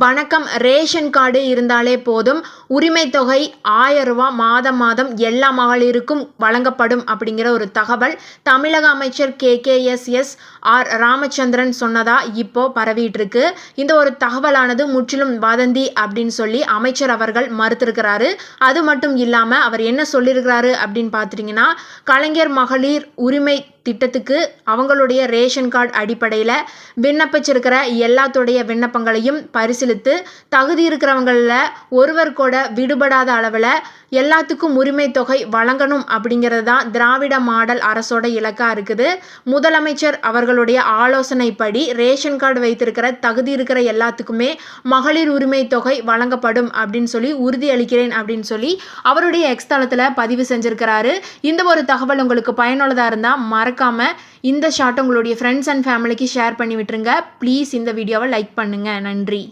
வணக்கம். Ration card இருந்தாலே போதும், உரிமை தொகை ரூ. 1000 மாதம் மாதம் எல்லா மகளிருக்கும் வழங்கப்படும் அப்படிங்கிற ஒரு தகவல் தமிழக அமைச்சர் KKSS ராமச்சந்திரன் சொன்னதா இப்போ பரவிட்டு இருக்கு. இந்த ஒரு தகவலானது முற்றிலும் வதந்தி அப்படின்னு சொல்லி அமைச்சர் அவர்கள் மறுத்திருக்கிறாரு. அது மட்டும் இல்லாம அவர் என்ன சொல்லியிருக்கிறாரு அப்படின்னு பார்த்துட்டீங்கன்னா, கலைஞர் மகளிர் உரிமை திட்டத்துக்கு அவங்களுடைய ரேஷன் கார்டு அடிப்படையில் விண்ணப்பிச்சிருக்கிற எல்லாத்துடைய விண்ணப்பங்களையும் பரிசீலித்து தகுதி இருக்கிறவங்களில் ஒருவர் கூட விடுபடாத அளவில் எல்லாத்துக்கும் உரிமை தொகை வழங்கணும் அப்படிங்கிறது தான் திராவிட மாடல் அரசோட இலக்காக இருக்குது. முதலமைச்சர் அவர்களுடைய ஆலோசனைப்படி ரேஷன் கார்டு வைத்திருக்கிற தகுதி இருக்கிற எல்லாத்துக்குமே மகளிர் உரிமை தொகை வழங்கப்படும் அப்படின்னு சொல்லி உறுதியளிக்கிறேன் அப்படின்னு சொல்லி அவருடைய எக்ஸ் தளத்தில் பதிவு செஞ்சிருக்கிறாரு. இந்த ஒரு தகவல் உங்களுக்கு பயனுள்ளதாக இருந்தால் மறக்காம இந்த ஷார்ட் உங்களுடைய ஃப்ரெண்ட்ஸ் அண்ட் ஃபேமிலிக்கு ஷேர் பண்ணி விட்டுருங்க. ப்ளீஸ் இந்த வீடியோவை லைக் பண்ணுங்க. நன்றி.